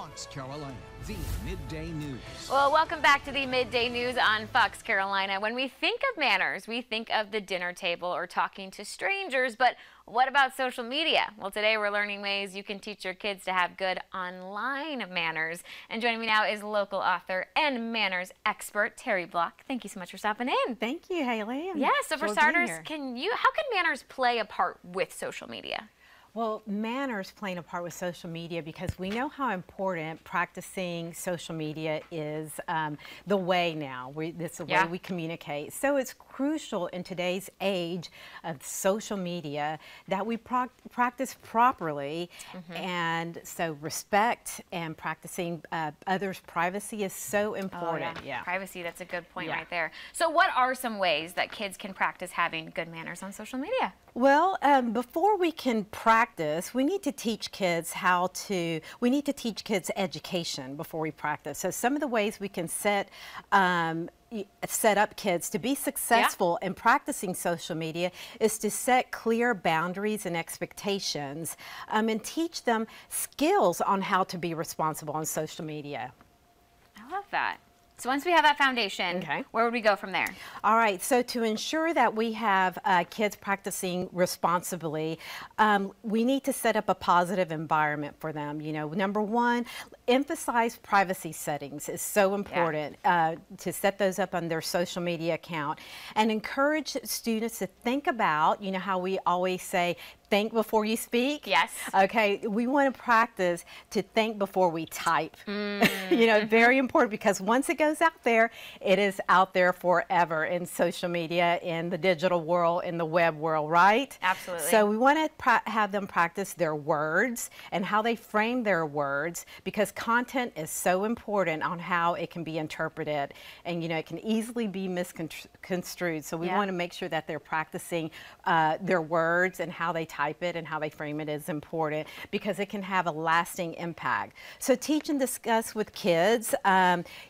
Fox Carolina, the Midday News. Well, welcome back to the Midday News on Fox Carolina. When we think of manners, we think of the dinner table or talking to strangers, but what about social media? Well, today we're learning ways you can teach your kids to have good online manners. And joining me now is local author and manners expert, Terry Block. Thank you so much for stopping in. Thank you, Hayley. Yeah, so for starters, how can manners play a part with social media? Well, manners playing a part with social media because we know how important practicing social media is the way now. It's the way we communicate. So it's crucial in today's age of social media that we practice properly. And so respect and practicing others' privacy is so important. Oh, yeah. Privacy, that's a good point right there. So what are some ways that kids can practice having good manners on social media? Well, before we can practice, we need to teach kids education before we practice. So some of the ways we can set up kids to be successful in practicing social media is to set clear boundaries and expectations and teach them skills on how to be responsible on social media. I love that. So once we have that foundation, where would we go from there? All right, so to ensure that we have kids practicing responsibly, we need to set up a positive environment for them. You know, number one, emphasize privacy settings is so important to set those up on their social media account, and encourage students to think about, you know how we always say, think before you speak? Yes. Okay, we want to practice to think before we type. You know, very important, because once it goes out there, it is out there forever in social media, in the digital world, in the web world, right? Absolutely. So we want to have them practice their words and how they frame their words, because content is so important on how it can be interpreted, and you know, it can easily be misconstrued. So we want to make sure that they're practicing their words, and how they type it and how they frame it is important, because it can have a lasting impact. So teach and discuss with kids,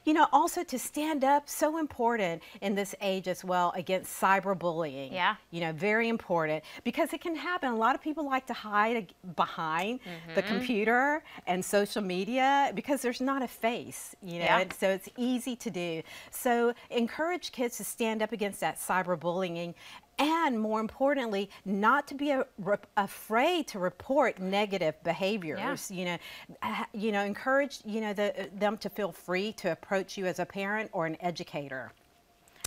you know, also to stand up, so important in this age as well, against cyberbullying. Yeah. You know, very important, because it can happen. A lot of people like to hide behind the computer and social media because there's not a face, you know, and so it's easy to do. So encourage kids to stand up against that cyberbullying, and more importantly, not to be afraid to report negative behaviors. You know, encourage them to feel free to approach you as a parent or an educator.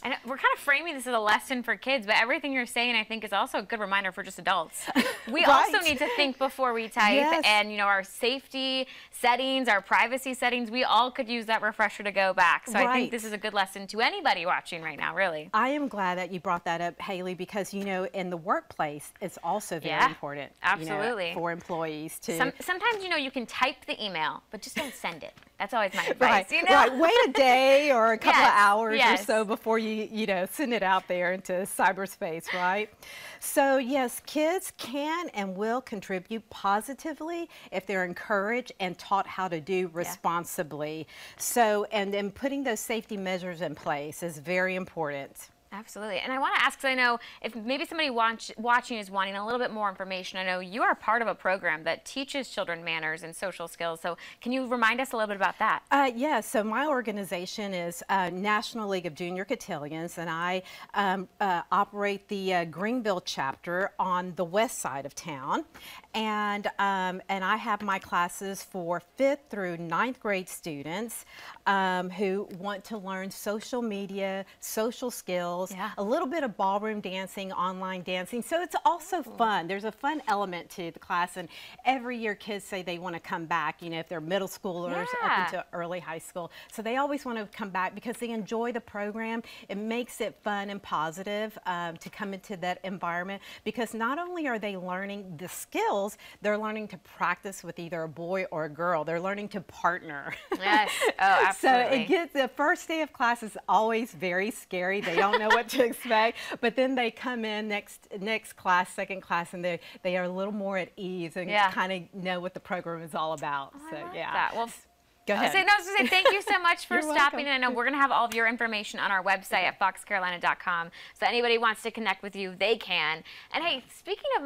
And we're kind of framing this as a lesson for kids, but everything you're saying, I think, is also a good reminder for just adults. We also need to think before we type, and, you know, our safety settings, our privacy settings, we all could use that refresher to go back. So I think this is a good lesson to anybody watching right now, really. I am glad that you brought that up, Hayley, because, you know, in the workplace, it's also very important. Absolutely. You know, for employees to... Sometimes, you know, you can type the email, but just don't send it. That's always my advice, you know? Wait a day or a couple of hours or so before you know, send it out there into cyberspace, right? So yes, kids can and will contribute positively if they're encouraged and taught how to do responsibly. So, and then putting those safety measures in place is very important. Absolutely. And I want to ask, because I know if maybe somebody watching is wanting a little bit more information, I know you are part of a program that teaches children manners and social skills. So can you remind us a little bit about that? Yes. So my organization is National League of Junior Cotillions, and I operate the Greenville chapter on the west side of town. And I have my classes for 5th through 9th grade students who want to learn social media, social skills, a little bit of ballroom dancing, online dancing. So it's also fun. There's a fun element to the class, and every year kids say they want to come back, you know, if they're middle schoolers up into early high school. So they always want to come back because they enjoy the program. It makes it fun and positive to come into that environment, because not only are they learning the skills, they're learning to practice with either a boy or a girl. They're learning to partner. Yes. Oh, absolutely. So the first day of class is always very scary. They don't know what to expect, but then they come in next class, second class, and they are a little more at ease and kind of know what the program is all so I like that. Well, go ahead. Thank you so much for stopping in. I know welcome. we're going to have all of your information on our website at foxcarolina.com. So anybody wants to connect with you, they can. And hey, speaking of